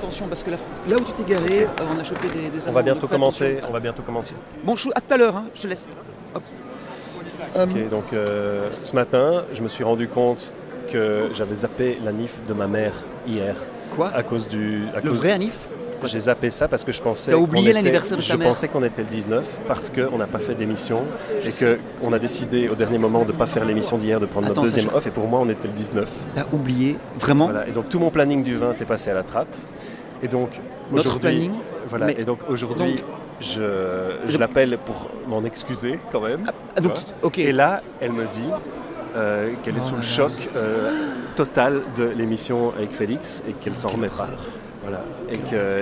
Attention, parce que là où tu t'es garé, on a chopé des On va bientôt commencer. Attention. On va bientôt commencer. Bon, à tout à l'heure, hein, je te laisse. Hop. Ok, donc ce matin, je me suis rendu compte que j'avais zappé la NIF de ma mère hier. Quoi? À cause du... Le vrai Anif? J'ai zappé ça parce que je pensais... T'as oublié l'anniversaire de ta mère? Je pensais qu'on était le 19 parce qu'on n'a pas fait d'émission et qu'on a décidé au dernier moment de ne pas faire l'émission d'hier, de prendre notre deuxième off, et pour moi on était le 19. T'as oublié? Vraiment? Voilà, et donc tout mon planning du 20 est passé à la trappe. Et donc notre planning? Voilà, mais et donc aujourd'hui je l'appelle pour m'en excuser quand même. Donc, okay. Et là, elle me dit qu'elle est sous le choc total de l'émission avec Félix et qu'elle s'en remet pas. Voilà.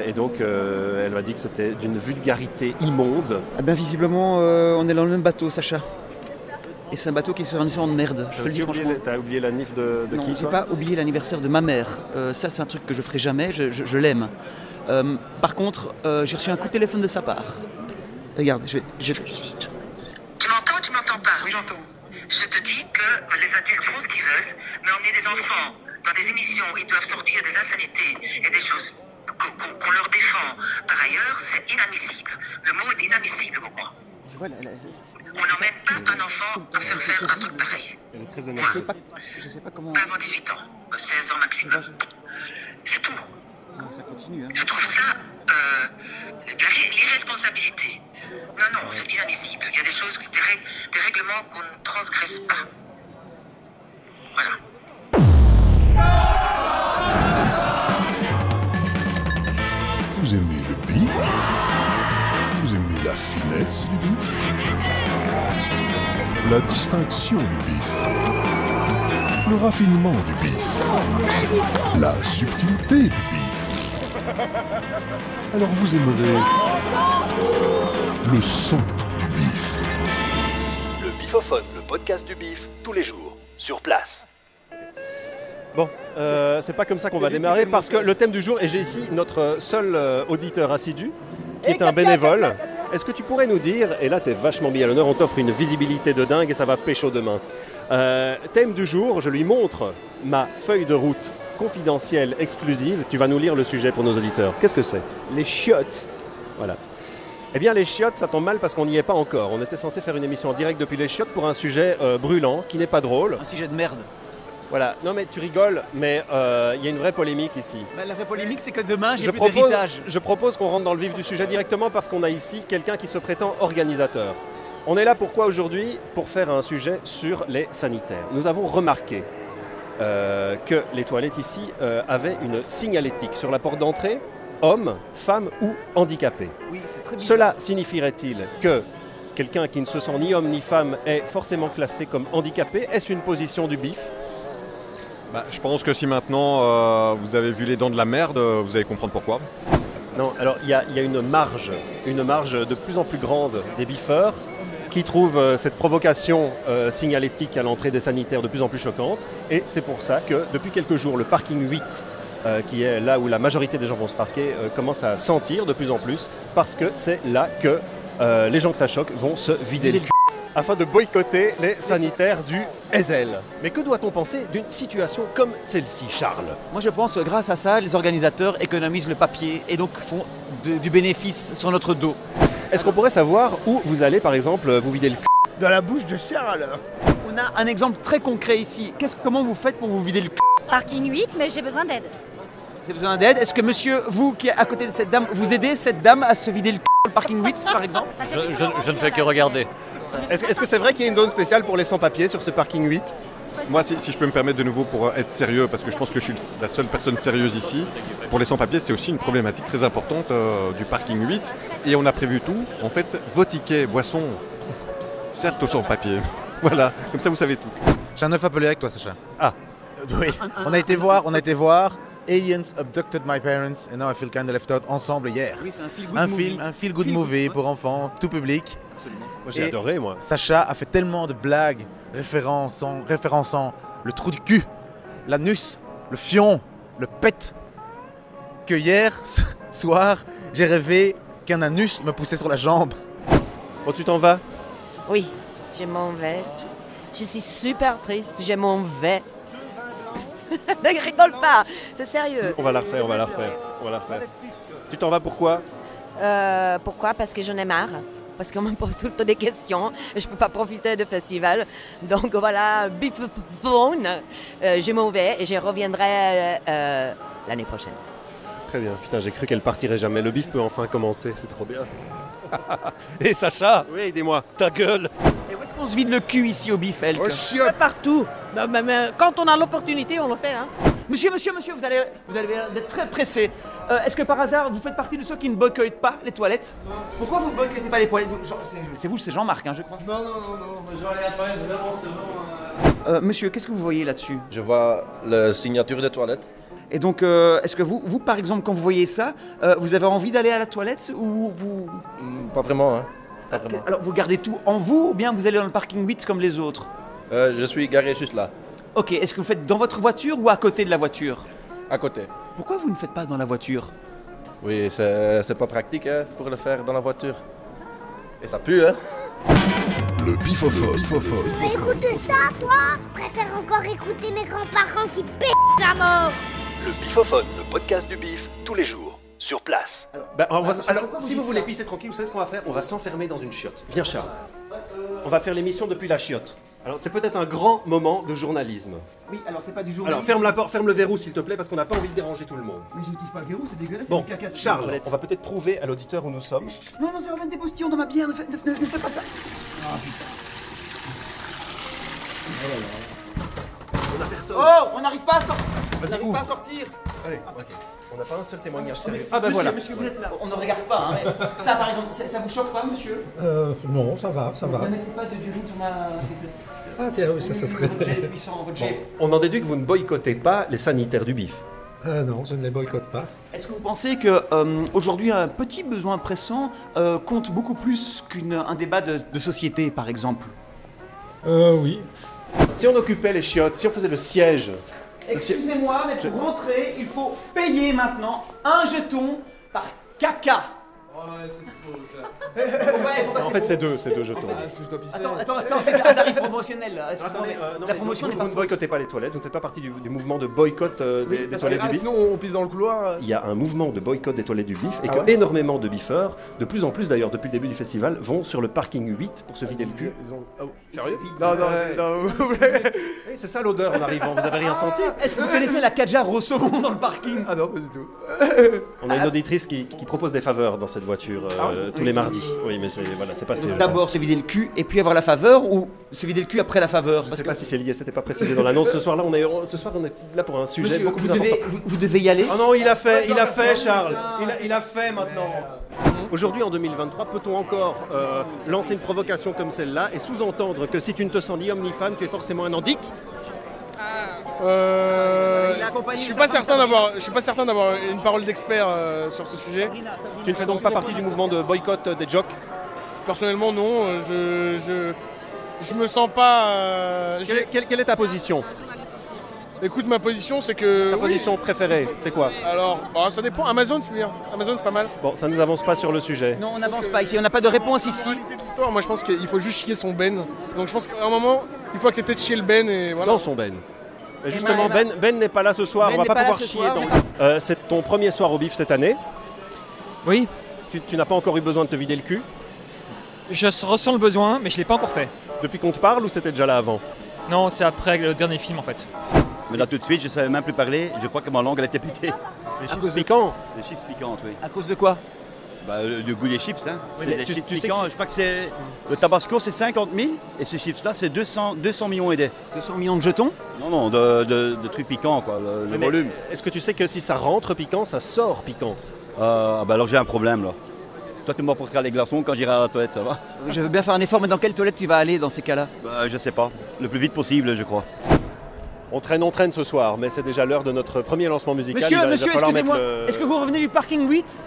Et donc, elle m'a dit que c'était d'une vulgarité immonde. Ah ben, visiblement, on est dans le même bateau, Sacha. Et c'est un bateau qui est sur une émission de merde, je te le dis franchement. T'as oublié la NIF de non, qui? Non, j'ai pas oublié l'anniversaire de ma mère. Ça, c'est un truc que je ferai jamais, je l'aime. Par contre, j'ai reçu un coup de téléphone de sa part. Regarde, je vais... Tu m'entends ou tu m'entends pas? Oui, j'entends. Je te dis que les adultes font ce qu'ils veulent, mais emmener des enfants dans des émissions où ils doivent sortir des insanités et des choses qu'on leur défend par ailleurs, c'est inadmissible. Le mot est inadmissible pour moi. Voilà, on n'emmène pas un enfant à faire un truc pareil. Elle est très énervée. Je sais pas comment... Pas avant 18 ans, 16 ans maximum. C'est tout. Non, ça continue. Hein. Je trouve ça l'irresponsabilité. Non, c'est inadmissible. Il y a des choses, des règlements qu'on ne transgresse pas. Voilà. Vous aimez le bif? Vous aimez la finesse du bif? La distinction du bif? Le raffinement du bif? La subtilité du bif? Alors vous aimerez le son du bif. Le Bifophone, le podcast du bif, tous les jours, sur place. Bon, c'est pas comme ça qu'on va démarrer parce que le thème du jour, et j'ai ici notre seul auditeur assidu, qui est un bénévole. Est-ce que tu pourrais nous dire, et là t'es vachement mis à l'honneur, on t'offre une visibilité de dingue et ça va pécho demain. Thème du jour, je lui montre ma feuille de route confidentielle, exclusive. Tu vas nous lire le sujet pour nos auditeurs. Qu'est-ce que c'est? Les chiottes. Voilà. Eh bien les chiottes, ça tombe mal parce qu'on n'y est pas encore. On était censé faire une émission en direct depuis les chiottes pour un sujet brûlant, qui n'est pas drôle. Un sujet de merde. Voilà, non mais tu rigoles, mais il y a une vraie polémique ici. Bah, la vraie polémique, c'est que demain, j'ai plus d'héritage. Je propose qu'on rentre dans le vif du sujet directement parce qu'on a ici quelqu'un qui se prétend organisateur. On est là pourquoi aujourd'hui? Pour faire un sujet sur les sanitaires. Nous avons remarqué que les toilettes ici avaient une signalétique sur la porte d'entrée, homme, femme ou handicapé. Oui, c'est très bizarre. Cela signifierait-il que quelqu'un qui ne se sent ni homme ni femme est forcément classé comme handicapé? Est-ce une position du bif? Je pense que si maintenant vous avez vu les dents de la merde, vous allez comprendre pourquoi. Non, alors il y a une marge de plus en plus grande des biffeurs qui trouvent cette provocation signalétique à l'entrée des sanitaires de plus en plus choquante. Et c'est pour ça que depuis quelques jours, le parking 8, qui est là où la majorité des gens vont se parquer, commence à sentir de plus en plus, parce que c'est là que les gens que ça choque vont se vider le cul afin de boycotter les sanitaires du Ezel. Mais que doit-on penser d'une situation comme celle-ci, Charles? Moi je pense que grâce à ça, les organisateurs économisent le papier et donc font du bénéfice sur notre dos. Est-ce qu'on pourrait savoir où vous allez par exemple vous vider le cul? Dans la bouche de Charles. On a un exemple très concret ici. Comment vous faites pour vous vider le cul? Parking 8, mais j'ai besoin d'aide. Vous avez besoin d'aide? Est-ce que monsieur, vous qui êtes à côté de cette dame, vous aidez cette dame à se vider le cul au parking 8 par exemple? Je ne fais que regarder. Est-ce que c'est vrai qu'il y a une zone spéciale pour les sans-papiers sur ce parking 8? Moi, si je peux me permettre de nouveau pour être sérieux, parce que je pense que je suis la seule personne sérieuse ici, pour les sans-papiers, c'est aussi une problématique très importante du parking 8. Et on a prévu tout. En fait, vos tickets, boissons, certes aux sans-papiers. Voilà, comme ça vous savez tout. J'ai un œuf appelé avec toi, Sacha. Ah. Oui, on a été voir Aliens Abducted My Parents and Now I Feel Kinda Left Out ensemble hier. Oui, c'est un feel-good movie pour enfants, tout public. Absolument. Moi j'ai adoré, moi. Sacha a fait tellement de blagues référençant le trou du cul, l'anus, le fion, le pet, que hier soir, j'ai rêvé qu'un anus me poussait sur la jambe. Bon, tu t'en vas? Oui, je m'en vais. Je suis super triste, je m'en vais. Ne rigole pas, c'est sérieux. On va la refaire. On va la refaire. Tu t'en vas pourquoi? Pourquoi? Parce que j'en ai marre. Parce qu'on me pose tout le temps des questions et je ne peux pas profiter du festival. Donc voilà, Bifophone, je m'en vais et je reviendrai l'année prochaine. Très bien. Putain, j'ai cru qu'elle partirait jamais. Le bif peut enfin commencer, c'est trop bien. Et Sacha? Oui, aidez-moi. Ta gueule. Et où est-ce qu'on se vide le cul ici au bif, Elk? Partout. Mais quand on a l'opportunité, on le fait. Hein. Monsieur, vous allez être très pressé. Est-ce que par hasard, vous faites partie de ceux qui ne boycottent pas les toilettes? Pourquoi vous ne boycottez pas les toilettes? C'est vous, c'est Jean-Marc, hein, je crois. Non. Genre les toilettes, vraiment, c'est bon. Monsieur, qu'est-ce que vous voyez là-dessus? Je vois la signature des toilettes. Et donc, est-ce que vous, par exemple, quand vous voyez ça, vous avez envie d'aller à la toilette ou vous... Pas vraiment, hein. Pas vraiment. Alors, vous gardez tout en vous ou bien vous allez dans le parking 8 comme les autres? Je suis garé juste là. Ok, est-ce que vous faites dans votre voiture ou à côté de la voiture? À côté. Pourquoi vous ne faites pas dans la voiture? Oui, c'est pas pratique hein, pour le faire dans la voiture. Et ça pue, hein. Le bifophone. Tu peux écouter ça, toi? Je préfère encore écouter mes grands-parents qui pètent la mort. Le bifophone, le podcast du bif, tous les jours, sur place. Alors, si vous voulez pisser tranquille, vous savez ce qu'on va faire? On va s'enfermer dans une chiotte. Viens, Charles. On va faire l'émission depuis la chiotte. Alors, c'est peut-être un grand moment de journalisme. Oui, alors c'est pas du journalisme. Alors, ferme la porte, ferme le verrou, s'il te plaît, parce qu'on n'a pas envie de déranger tout le monde. Mais je ne touche pas le verrou, c'est dégueulasse. Bon, c'est du caca de Charles, toilette. on va peut-être prouver à l'auditeur où nous sommes. Non, ça va mettre des postillons dans ma bière, ne fais pas ça. Ah, putain. On n'a personne. Oh, on n'arrive pas à sortir. Vas-y, Pas à sortir. Allez, ok. On n'a pas un seul témoignage sérieux. Ah ben voilà. Monsieur, vous êtes là. On ne regarde pas. Hein. Ça, par exemple, ça vous choque pas, monsieur? Non, ça va. Ne mettez pas d'urine sur ma... Ah tiens, oui, ça serait... Votre jet puissant, votre jet. On en déduit que vous ne boycottez pas les sanitaires du bif. Non, je ne les boycotte pas. Est-ce que vous pensez que aujourd'hui un petit besoin pressant compte beaucoup plus qu'un débat de société, par exemple? Oui. Si on occupait les chiottes, si on faisait le siège... Excusez-moi, mais pour rentrer, il faut payer maintenant un jeton par caca. Oh ouais, c'est faux ça. En fait, c'est deux jetons. Attends, c'est un tarif promotionnel là. La promotion n'est pas Vous ne boycottez pas les toilettes, vous ne faites pas partie du mouvement de boycott des toilettes du bif. Sinon, on pisse dans le couloir. Il y a un mouvement de boycott des toilettes du bif et que énormément de biffeurs, de plus en plus d'ailleurs depuis le début du festival, vont sur le parking 8 pour se vider le cul. Sérieux? Non, oui, c'est ça l'odeur en arrivant, vous avez rien senti? Est-ce que vous connaissez la Kadjar au saumon dans le parking? Ah non, pas du tout. On a une auditrice qui propose des faveurs dans cette voiture tous les mardis. Oui, mais c'est passé. D'abord se vider le cul et puis avoir la faveur ou se vider le cul après la faveur? Je ne sais pas si c'est lié, c'était pas précisé dans l'annonce. Ce soir on est là pour un sujet Monsieur, beaucoup plus important. Vous devez y aller. Oh non, il a fait Charles. Il a fait maintenant. Aujourd'hui, en 2023, peut-on encore lancer une provocation comme celle-là et sous-entendre que si tu ne te sens ni homme ni femme, tu es forcément un handic? Je suis pas certain d'avoir une parole d'expert sur ce sujet. Tu ne fais donc pas partie du mouvement de boycott des jocks? Personnellement, non. Je me sens pas. Quelle est ta position? Écoute, ma position, c'est que. Ta position préférée, c'est quoi? Alors, ça dépend. Amazon, c'est bien. Amazon, c'est pas mal. Bon, ça nous avance pas sur le sujet. Non, on n'avance pas ici. On n'a pas de réponse ici. Moi, je pense qu'il faut juste chier son ben. Donc, je pense qu'à un moment, il faut accepter de chier le ben et voilà. Dans son ben. Et justement, Ben n'est pas là ce soir. On va pas pouvoir chier. C'est ton premier soir au bif cette année. Oui. Tu n'as pas encore eu besoin de te vider le cul? Je ressens le besoin, mais je ne l'ai pas encore fait. Depuis qu'on te parle ou c'était déjà là avant? Non, c'est après le dernier film en fait. Mais là tout de suite, je ne savais même plus parler. Je crois que ma langue elle était pétée. Les chips piquants? Les chips piquantes, oui. À cause de quoi? Le goût des chips, hein. Oui, les chips piquants, je crois que c'est... Le Tabasco, c'est 50 000 et ces chips-là, c'est 200 millions aidés. 200 millions de jetons? Non, de trucs piquants, quoi, le volume. Est-ce que tu sais que si ça rentre piquant, ça sort piquant? Alors j'ai un problème, là. Toi, tu m'apporteras les glaçons quand j'irai à la toilette, ça va? Je veux bien faire un effort, mais dans quelle toilette tu vas aller dans ces cas-là? Je sais pas. Le plus vite possible, je crois. On traîne ce soir, mais c'est déjà l'heure de notre premier lancement musical. Monsieur, excusez-moi, est-ce que vous revenez du parking 8?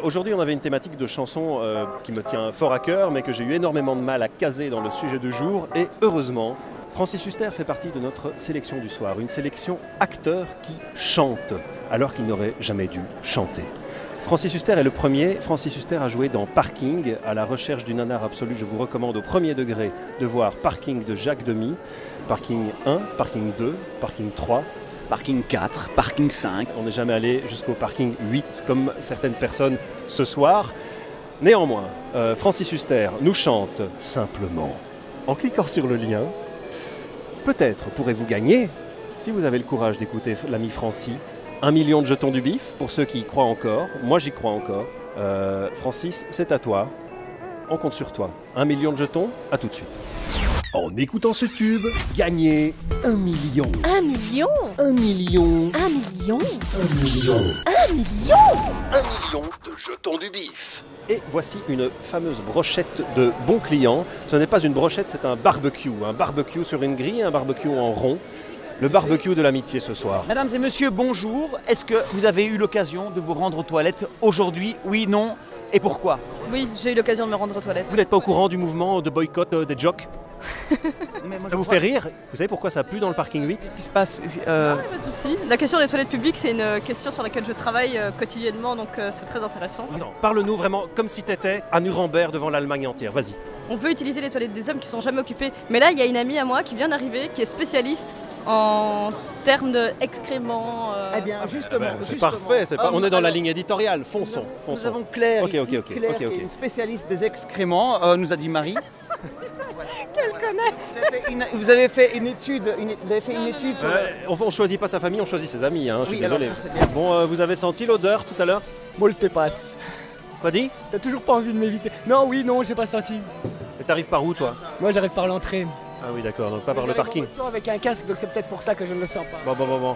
Aujourd'hui, on avait une thématique de chanson qui me tient fort à cœur, mais que j'ai eu énormément de mal à caser dans le sujet du jour. Et heureusement, Francis Huster fait partie de notre sélection du soir. Une sélection acteur qui chante, alors qu'il n'aurait jamais dû chanter. Francis Huster est le premier. Francis Huster a joué dans Parking, à la recherche du nanar absolu. Je vous recommande au premier degré de voir Parking de Jacques Demy. Parking 1, Parking 2, Parking 3. parking 4, parking 5. On n'est jamais allé jusqu'au parking 8 comme certaines personnes ce soir. Néanmoins, Francis Huster nous chante simplement, en cliquant sur le lien, peut-être pourrez-vous gagner, si vous avez le courage d'écouter l'ami Francis, 1 million de jetons du bif, pour ceux qui y croient encore. Moi, j'y crois encore. Francis, c'est à toi. On compte sur toi. 1 million de jetons, à tout de suite. En écoutant ce tube, gagnez 1 million. 1 million 1 million. 1 million 1 million. 1 million 1 million de jetons du bif. Et voici une fameuse brochette de bons clients. Ce n'est pas une brochette, c'est un barbecue. Un barbecue sur une grille, un barbecue en rond. Le barbecue de l'amitié ce soir. Mesdames et messieurs, bonjour. Est-ce que vous avez eu l'occasion de vous rendre aux toilettes aujourd'hui? Oui, non? Et pourquoi? Oui, j'ai eu l'occasion de me rendre aux toilettes. Vous n'êtes pas au courant du mouvement de boycott des jocks? Ça vous fait rire? Vous savez pourquoi ça pue dans le parking 8? Qu'est-ce qui se passe? Pas de souci. La question des toilettes publiques, c'est une question sur laquelle je travaille quotidiennement, donc c'est très intéressant. Non, parle-nous vraiment comme si tu étais à Nuremberg devant l'Allemagne entière. Vas-y. On peut utiliser les toilettes des hommes qui sont jamais occupées. Mais là, il y a une amie à moi qui vient d'arriver, qui est spécialiste en termes d'excréments. Eh bien, justement, c'est parfait. On est dans la ligne éditoriale. Fonçons. Nous avons Claire ici, Ok. Claire, qui est une spécialiste des excréments, nous a dit Marie. Quelle connasse! Vous avez fait une étude, sur on choisit pas sa famille, on choisit ses amis. Je suis Oui, désolé. alors ça, c'est bien. Bon, vous avez senti l'odeur tout à l'heure? Moi, le passe. Quoi dit? T'as toujours pas envie de m'éviter? Non, oui, non, j'ai pas senti. Et t'arrives par où, toi? Moi, j'arrive par l'entrée. Ah oui, d'accord, donc pas par le parking. Avec un casque, donc c'est peut-être pour ça que je ne le sens pas. Bon.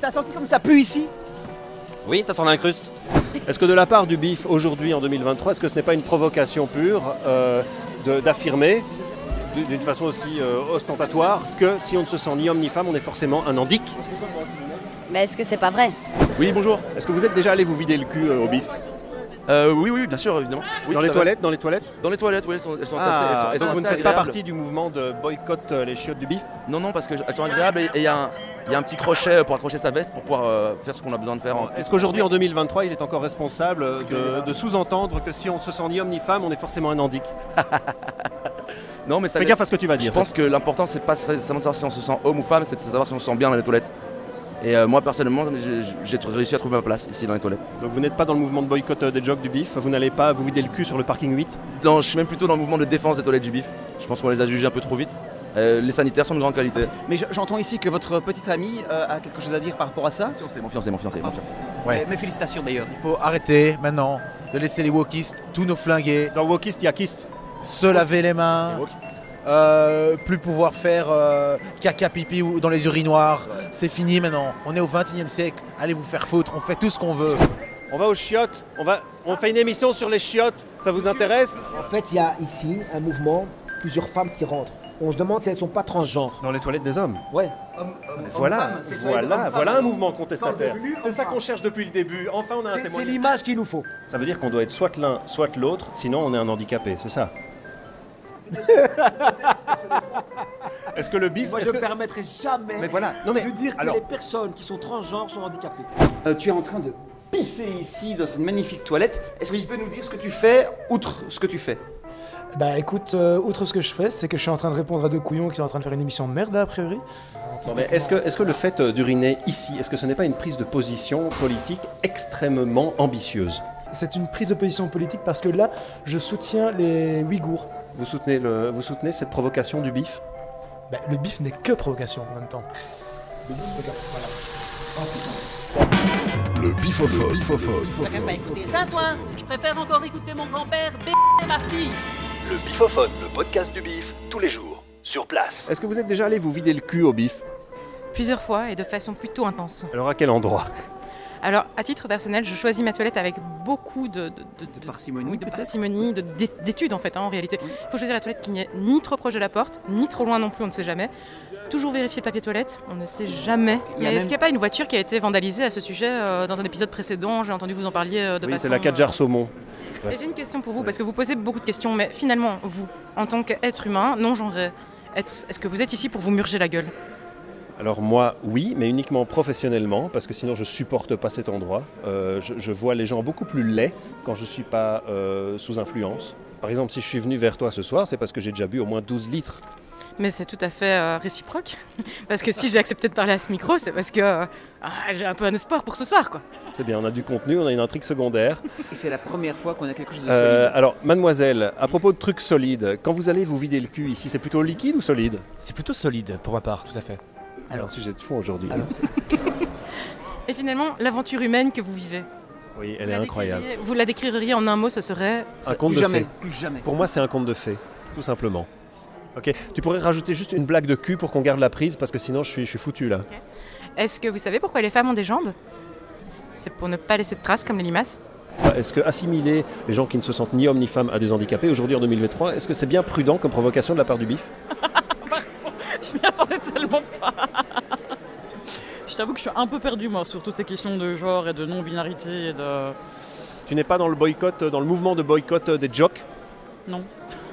T'as senti comme ça pue ici? Oui, ça sent l'incruste. Est-ce que de la part du BIF aujourd'hui en 2023, est-ce que ce n'est pas une provocation pure d'affirmer d'une façon aussi ostentatoire que si on ne se sent ni homme ni femme, on est forcément un handic? Mais est-ce que c'est pas vrai? Oui, bonjour. Est-ce que vous êtes déjà allé vous vider le cul au BIF? Oui, bien sûr, évidemment. Oui, Dans les toilettes? Dans les toilettes, oui, elles sont Donc assez vous ne faites pas agréables. partie du mouvement de boycott les chiottes du BIF? Non, parce qu'elles sont agréables et il y a un petit crochet pour accrocher sa veste pour pouvoir faire ce qu'on a besoin de faire. Est-ce qu'aujourd'hui, en 2023, il est encore responsable de sous-entendre que si on se sent ni homme ni femme, on est forcément un handic? Non, mais ça Fais gaffe à ce que tu vas dire. Je pense que l'important, c'est pas seulement de savoir si on se sent homme ou femme, c'est de savoir si on se sent bien dans les toilettes. Et moi, personnellement, j'ai réussi à trouver ma place ici dans les toilettes. Donc vous n'êtes pas dans le mouvement de boycott des jocks du BIF? Vous n'allez pas vous vider le cul sur le parking 8? Non, je suis même plutôt dans le mouvement de défense des toilettes du BIF. Je pense qu'on les a jugées un peu trop vite. Les sanitaires sont de grande qualité. Mais j'entends ici que votre petite amie a quelque chose à dire par rapport à ça. Mon fiancé. Ouais. Mes félicitations d'ailleurs. Il faut arrêter maintenant de laisser les wokistes tous nous flinguer. Dans wokiste, il y a kiste. Se laver les mains. Plus pouvoir faire caca pipi ou dans les urinoirs. C'est fini maintenant. On est au 21e siècle. Allez vous faire foutre. On fait tout ce qu'on veut. On va aux chiottes. On fait une émission sur les chiottes. Ça vous intéresse? En fait, il y a ici un mouvement, plusieurs femmes qui rentrent. On se demande si elles sont pas transgenres. Dans les toilettes des hommes? Ouais. Voilà un mouvement contestataire. C'est ça qu'on cherche depuis le début. Enfin, on a un témoin. C'est l'image qu'il nous faut. Ça veut dire qu'on doit être soit l'un, soit l'autre, sinon on est un handicapé, c'est ça? Est-ce que le BIF... Moi, je ne permettrai jamais de dire que les personnes qui sont transgenres sont handicapées. Tu es en train de pisser ici dans cette magnifique toilette. Est-ce que tu peux nous dire ce que tu fais, outre ce que tu fais? Bah écoute, outre ce que je fais, c'est que je suis en train de répondre à deux couillons qui sont en train de faire une émission de merde, a priori. Non, mais est-ce que le fait d'uriner ici, est-ce que ce n'est pas une prise de position politique extrêmement ambitieuse? C'est une prise de position politique parce que là, je soutiens les Ouïghours. Vous soutenez cette provocation du BIF? Bah, le BIF n'est que provocation en même temps. Le bifophone. Tu vas quand même pas écouter ça, toi? Je préfère encore écouter mon grand-père ma fille. Le bifophone, le podcast du bif, tous les jours, sur place. Est-ce que vous êtes déjà allé vous vider le cul au BIF? Plusieurs fois et de façon plutôt intense. Alors à quel endroit? Alors, à titre personnel, je choisis ma toilette avec beaucoup de parcimonie, d'études en fait, en réalité. Il faut choisir la toilette qui n'est ni trop proche de la porte, ni trop loin non plus, on ne sait jamais. Toujours vérifier le papier toilette, on ne sait jamais. Mais est-ce qu'il n'y a pas une voiture qui a été vandalisée à ce sujet dans un épisode précédent? J'ai entendu que vous en parliez de façon... c'est la 4 saumon. Et j'ai une question pour vous, parce que vous posez beaucoup de questions, mais finalement, vous, en tant qu'être humain, non-genré, est-ce que vous êtes ici pour vous murger la gueule? Alors moi, oui, mais uniquement professionnellement, parce que sinon je supporte pas cet endroit. Je vois les gens beaucoup plus laids quand je suis pas sous influence. Par exemple, si je suis venu vers toi ce soir, c'est parce que j'ai déjà bu au moins 12 litres. Mais c'est tout à fait réciproque. Parce que si j'ai accepté de parler à ce micro, c'est parce que j'ai un peu un espoir pour ce soir, quoi. C'est bien, on a du contenu, on a une intrigue secondaire. Et c'est la première fois qu'on a quelque chose de solide. Alors, mademoiselle, à propos de trucs solides, quand vous allez vous vider le cul ici, c'est plutôt liquide ou solide? C'est plutôt solide pour ma part, tout à fait. Alors, sujet de fond aujourd'hui. Et finalement, l'aventure humaine que vous vivez. Oui, elle est incroyable. Vous la décririez en un mot, ce serait... Un conte de fées. Plus jamais. Pour moi, c'est un conte de fées, tout simplement. Ok, tu pourrais rajouter juste une blague de cul pour qu'on garde la prise, parce que sinon je suis foutu là. Okay. Est-ce que vous savez pourquoi les femmes ont des jambes? C'est pour ne pas laisser de traces comme les limaces. Est-ce que assimiler les gens qui ne se sentent ni hommes ni femmes à des handicapés, aujourd'hui en 2023, est-ce que c'est bien prudent comme provocation de la part du BIF? Pardon, je m'y attendais tellement pas. Je t'avoue que je suis un peu perdu moi sur toutes ces questions de genre et de non-binarité et de... Tu n'es pas dans le boycott, dans le mouvement de boycott des jocks? Non.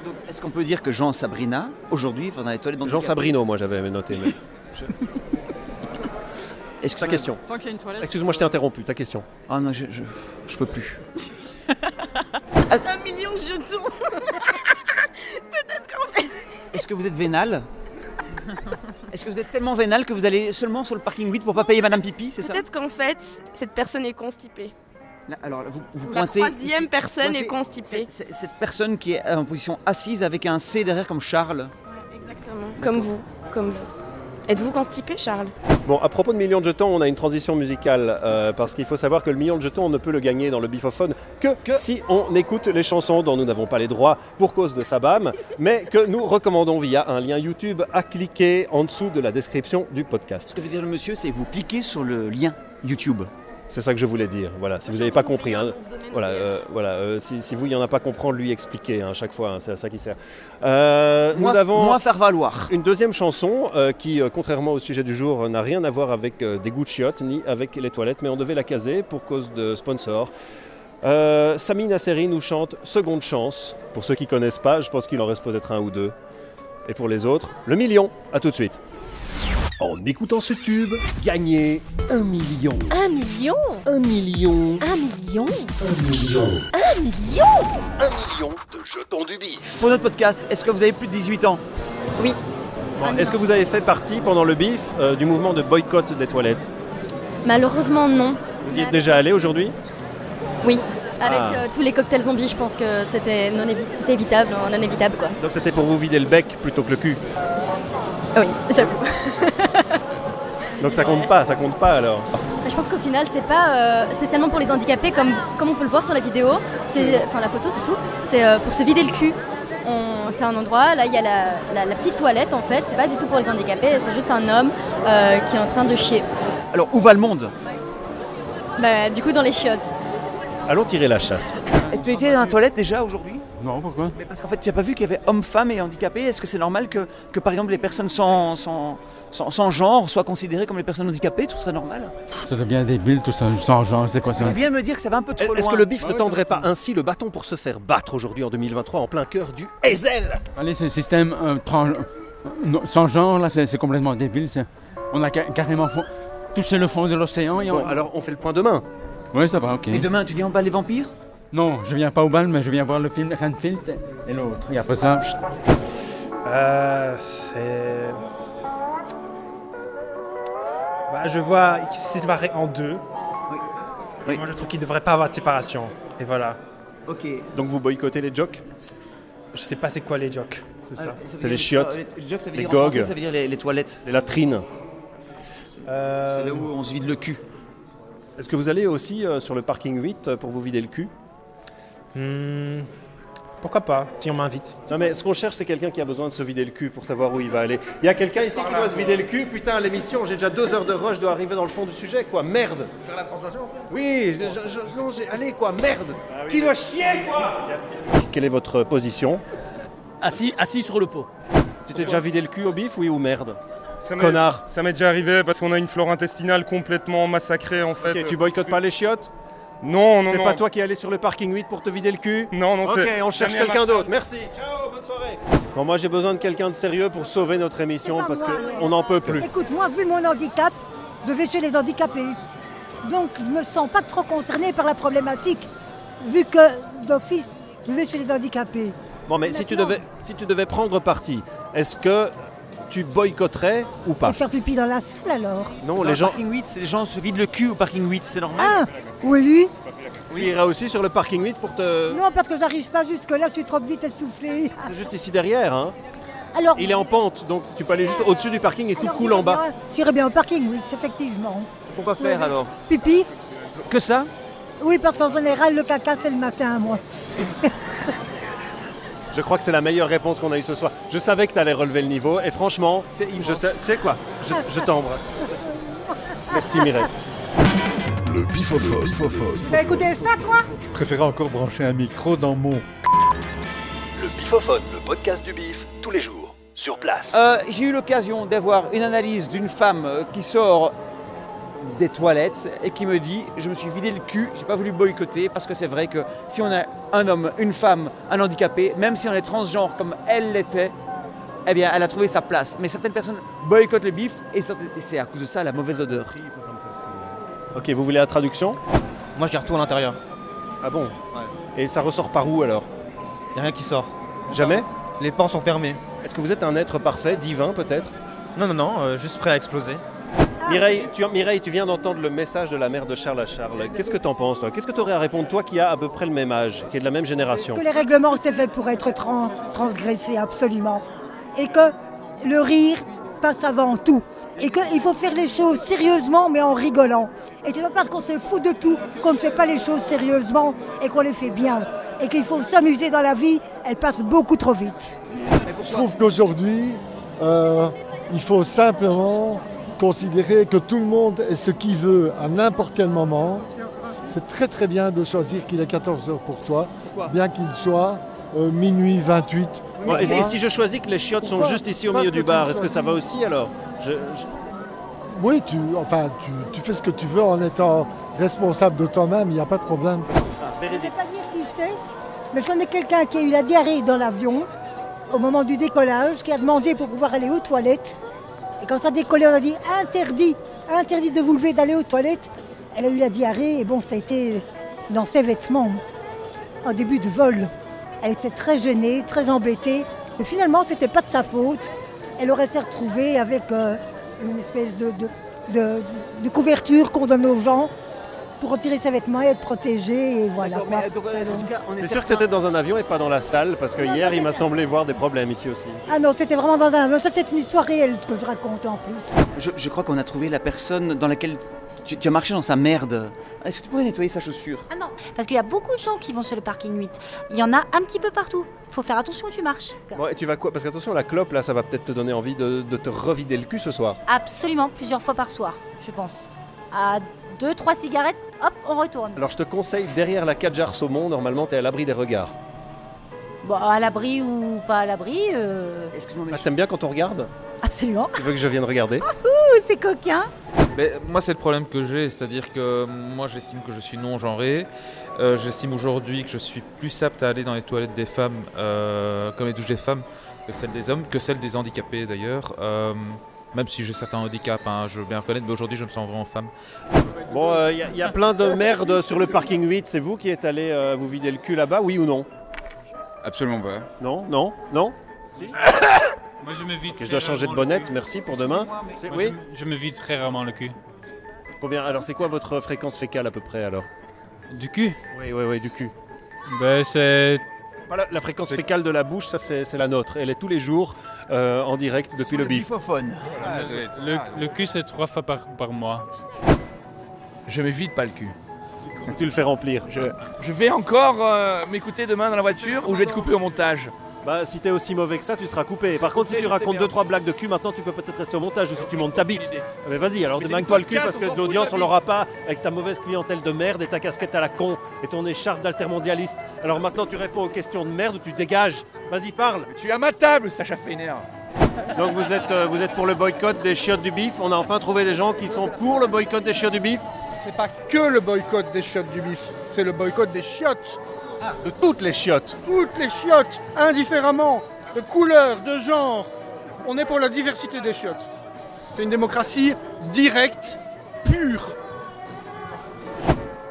Donc, est-ce qu'on peut dire que Jean Sabrina, aujourd'hui, va dans les toilettes Jean Sabrino, moi j'avais noté. Mais... Ta question. Tant qu'il y a une toilette. Excuse-moi, je t'ai interrompu, ta question. Ah non, je peux plus. 1 million de jetons. Peut-être qu'en fait... Est-ce que vous êtes vénal? Est-ce que vous êtes tellement vénal que vous allez seulement sur le parking 8 pour pas payer Madame Pipi, c'est ça? Peut-être qu'en fait, cette personne est constipée. Là, alors, vous La pointez... troisième personne est constipée. Cette personne qui est en position assise avec un C derrière comme Charles. Ouais, exactement. Comme vous. Êtes-vous constipé, Charles? Bon, à propos de millions de jetons, on a une transition musicale, parce qu'il faut savoir que le million de jetons, on ne peut le gagner dans le bifophone que si on écoute les chansons dont nous n'avons pas les droits pour cause de Sabam, mais que nous recommandons via un lien YouTube à cliquer en dessous de la description du podcast. Ce que veut dire le monsieur, c'est que vous cliquez sur le lien YouTube. C'est ça que je voulais dire, voilà, si vous n'avez pas compris. Hein, si vous, il n'y en a pas à comprendre, lui expliquer à chaque fois, hein, c'est à ça qui sert. Nous avons faire valoir. Une deuxième chanson qui, contrairement au sujet du jour, n'a rien à voir avec des goûts de chiottes ni avec les toilettes, mais on devait la caser pour cause de sponsor. Sami Nasseri nous chante Seconde Chance. Pour ceux qui ne connaissent pas, je pense qu'il en reste peut-être un ou deux. Et pour les autres, le million. À tout de suite. En écoutant ce tube, gagnez 1 million. 1 million? 1 million. 1 million? 1 million. 1 million? 1 million de jetons du BIF. Pour notre podcast, est-ce que vous avez plus de 18 ans? Oui. Bon, est-ce que vous avez fait partie pendant le BIF du mouvement de boycott des toilettes? Malheureusement, non. Vous y êtes déjà allé aujourd'hui? Oui. Avec tous les cocktails zombies, je pense que c'était évitable, non évitable quoi. Donc c'était pour vous vider le bec plutôt que le cul? Oui, j'avoue. Donc ça compte pas alors? Je pense qu'au final, c'est pas spécialement pour les handicapés comme on peut le voir sur la vidéo, enfin la photo surtout, c'est pour se vider le cul. C'est un endroit, là il y a la petite toilette en fait, c'est pas du tout pour les handicapés, c'est juste un homme qui est en train de chier. Alors où va le monde? Bah, du coup dans les chiottes. Allons tirer la chasse. Et tu étais dans la toilette déjà aujourd'hui? Non, pourquoi? Mais parce qu'en fait, tu n'as pas vu qu'il y avait hommes, femmes et handicapés. Est-ce que c'est normal que par exemple, les personnes sans genre soient considérées comme les personnes handicapées? Tu trouves ça normal? Ça devient débile tout ça, sans genre, c'est quoi ça? Tu viens de me dire que ça va un peu trop loin. Est-ce que le BIF ne tendrait pas ainsi le bâton pour se faire battre aujourd'hui en 2023 en plein cœur du Hazel? Allez, ce système sans genre, là, c'est complètement débile. On a carrément touché le fond de l'océan. Bon, alors on fait le point demain. Oui, ça va, ok. Et demain, tu viens au bal des vampires? Non, je viens pas au bal, mais je viens voir le film Renfield et l'autre. Et après ça... je vois qu'il s'est séparé en deux. Oui. Moi, je trouve qu'il ne devrait pas avoir de séparation. Et voilà. Ok. Donc vous boycottez les jocks? Je sais pas c'est quoi les jocks, c'est ça. C'est les chiottes, les jocks, ça veut les dire, gogues, en français, ça veut dire les toilettes. Les latrines. C'est là où on se vide le cul. Est-ce que vous allez aussi sur le parking 8 pour vous vider le cul? Pourquoi pas, si on m'invite. Non mais ce qu'on cherche, c'est quelqu'un qui a besoin de se vider le cul pour savoir où il va aller. Il y a quelqu'un ici qui doit se vider le cul? Putain, l'émission, j'ai déjà 2 heures de rush, je dois arriver dans le fond du sujet, quoi, merde. Faire la translation? Oui, allez, quoi, merde. Qui doit chier, quoi? Quelle est votre position? Assis sur le pot. Tu t'es déjà vidé le cul au BIF, oui ou merde? Connard. Ça m'est déjà arrivé parce qu'on a une flore intestinale complètement massacrée en fait. Ok, tu boycottes pas les chiottes? Non, non, non. C'est pas toi qui es allé sur le parking 8 pour te vider le cul? Non, non, ok, c'est... on cherche quelqu'un d'autre. Merci. Ciao, bonne soirée. Bon, moi j'ai besoin de quelqu'un de sérieux pour sauver notre émission parce qu'on n'en peut plus. Écoute, moi, vu mon handicap, je vais chez les handicapés. Donc, je me sens pas trop concernée par la problématique, vu que d'office, je vais chez les handicapés. Bon, mais si tu devais prendre parti, est-ce que tu boycotterais ou pas? Et faire pipi dans la salle alors? Non, Dans les le gens. parking 8, les gens se vident le cul au parking 8, c'est normal. Ah, oui. Tu iras aussi sur le parking 8 pour te. Non, parce que j'arrive pas jusque-là, je suis trop vite essoufflée. C'est juste ici derrière, hein. Alors, Il est en pente, donc tu peux aller juste au-dessus du parking et tout coule en bas. j'irai bien au parking 8, effectivement. Pourquoi faire alors? Pipi? Que ça? Oui, parce qu'en général, le caca, c'est le matin, moi. Je crois que c'est la meilleure réponse qu'on a eue ce soir. Je savais que tu allais relever le niveau et franchement, tu sais quoi, je t'embrasse. Merci Mireille. Le bifophone. T'as écouté ça, toi? Je préférais encore brancher un micro dans mon... Le bifophone, le podcast du bif, tous les jours, sur place. J'ai eu l'occasion d'avoir une analyse d'une femme qui sort des toilettes et qui me dit je me suis vidé le cul, j'ai pas voulu boycotter parce que c'est vrai que si on a un homme, une femme, un handicapé, même si on est transgenre comme elle l'était, eh bien elle a trouvé sa place. Mais certaines personnes boycottent le bif et c'est à cause de ça la mauvaise odeur. Ok, vous voulez la traduction? Moi, je garde tout à l'intérieur. Ah bon? Et ça ressort par où alors? Il n'y a rien qui sort. Jamais? Les pans sont fermés. Est-ce que vous êtes un être parfait, divin peut-être? Non, juste prêt à exploser. Mireille, tu viens d'entendre le message de la mère de Charles à Charles. Qu'est-ce que t'en penses toi? Qu'est-ce que tu aurais à répondre toi qui as à peu près le même âge, qui est de la même génération? Que les règlements, c'est fait pour être transgressés, absolument. Et que le rire passe avant tout. Et qu'il faut faire les choses sérieusement, mais en rigolant. Et c'est pas parce qu'on se fout de tout qu'on ne fait pas les choses sérieusement et qu'on les fait bien. Et qu'il faut s'amuser dans la vie, elle passe beaucoup trop vite. Je trouve qu'aujourd'hui, il faut simplement considérer que tout le monde est ce qu'il veut à n'importe quel moment. C'est très très bien de choisir qu'il est 14h pour toi, bien qu'il soit minuit 28. Bon, et si je choisis que les chiottes sont juste ici au milieu du bar, est-ce que ça va aussi alors? Oui, tu fais ce que tu veux en étant responsable de toi-même, il n'y a pas de problème. Je ne vais pas dire qui c'est, mais je connais quelqu'un qui a eu la diarrhée dans l'avion au moment du décollage, qui a demandé pour pouvoir aller aux toilettes. Et quand ça a décollé, on a dit interdit de vous lever, d'aller aux toilettes. Elle a eu la diarrhée et bon, ça a été dans ses vêtements. En début de vol, elle était très gênée, très embêtée. Mais finalement, ce n'était pas de sa faute. Elle aurait s'est retrouvée avec une espèce de couverture qu'on donne aux gens pour retirer ses vêtements et être protégée. Et voilà. C'est sûr que c'était dans un avion et pas dans la salle, parce que hier, il m'a semblé voir des problèmes ici aussi. Ah non, c'était vraiment dans un avion. C'était une histoire réelle, ce que je raconte en plus. Je crois qu'on a trouvé la personne dans laquelle tu as marché dans sa merde. Est-ce que tu pourrais nettoyer sa chaussure? Ah non, parce qu'il y a beaucoup de gens qui vont sur le parking 8. Il y en a un petit peu partout. Faut faire attention où tu marches. Bon, et tu vas quoi? Parce qu'attention, la clope, là, ça va peut-être te donner envie de te revider le cul ce soir. Absolument, plusieurs fois par soir, je pense. À 2-3 cigarettes, hop, on retourne. Alors je te conseille, derrière la 4 jarres saumon, normalement, t'es à l'abri des regards. Bon, à l'abri ou pas à l'abri. Excuse-moi, Ah, t'aimes bien quand on regarde? Absolument. Tu veux que je vienne regarder? C'est coquin. Mais moi, c'est le problème que j'ai, c'est-à-dire que moi, j'estime que je suis non-genré. J'estime aujourd'hui que je suis plus apte à aller dans les toilettes des femmes, comme les douches des femmes, que celles des hommes, que celles des handicapés d'ailleurs. Même si j'ai certains handicaps, hein, je veux bien reconnaître, mais aujourd'hui, je me sens vraiment femme. Bon, y a plein de merde sur le parking 8. C'est vous qui êtes allé vous vider le cul là-bas, oui ou non? Absolument pas. Non Si. Moi, je me vide. Je dois changer de bonnette, merci pour demain. Oui. Je me vide très rarement le cul. Combien? Alors, c'est quoi votre fréquence fécale à peu près alors? Du cul? Oui, du cul. Ben, c'est... La fréquence fécale de la bouche, ça c'est la nôtre. Elle est tous les jours en direct depuis le bif. Le cul, c'est 3 fois par mois. Je me vide pas le cul. Tu le fais remplir. Je vais encore m'écouter demain dans la voiture ou je vais te couper au montage. Bah si t'es aussi mauvais que ça, tu seras coupé. Par contre, si tu racontes 2-3 blagues de cul, maintenant tu peux peut-être rester au montage ou si tu montes ta bite. Mais vas-y, alors démagne-toi le cul parce que de l'audience on l'aura pas avec ta mauvaise clientèle de merde et ta casquette à la con et ton écharpe d'altermondialiste. Alors maintenant tu réponds aux questions de merde ou tu dégages. Vas-y, parle. Tu es à ma table, Sacha Feiner. Donc vous êtes pour le boycott des chiottes du bif. On a enfin trouvé des gens qui sont pour le boycott des chiottes du bif. C'est pas que le boycott des chiottes du bif, c'est le boycott des chiottes. De toutes les chiottes. Toutes les chiottes, indifféremment, de couleur, de genre. On est pour la diversité des chiottes. C'est une démocratie directe, pure.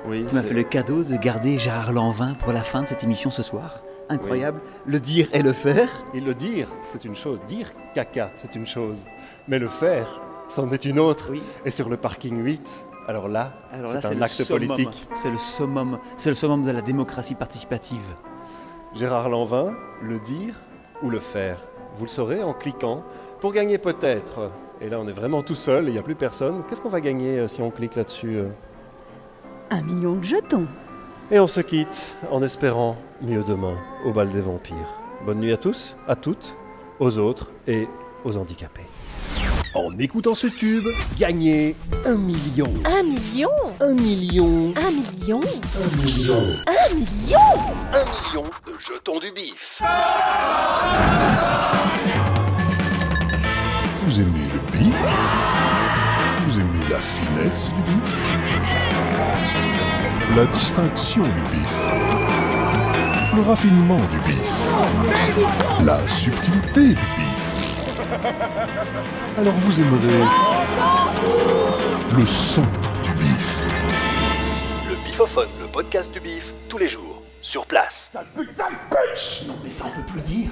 Oui, tu m'as fait le cadeau de garder Gérard Lanvin pour la fin de cette émission ce soir. incroyable. Le dire et le faire. Et le dire, c'est une chose. Dire caca, c'est une chose. Mais le faire, c'en est une autre. Et sur le parking 8, alors là, c'est un acte politique. C'est le summum de la démocratie participative. Gérard Lanvin, le dire ou le faire? Vous le saurez en cliquant pour gagner peut-être. Et là, on est vraiment tout seul, il n'y a plus personne. Qu'est-ce qu'on va gagner si on clique là-dessus 1 million de jetons. Et on se quitte en espérant mieux demain au bal des vampires. Bonne nuit à tous, à toutes, aux autres et aux handicapés. En écoutant ce tube, gagnez 1 million. 1 million 1 million. 1 million 1 million. 1 million 1 million de jetons du bif. Vous aimez le bif? Vous aimez la finesse du bif? La distinction du bif? Le raffinement du bif? La subtilité du bif? Alors vous aimerez le son du bif. Le Bifophone, le podcast du bif, tous les jours, sur place. Putain de pêche! Non mais ça on peut plus dire.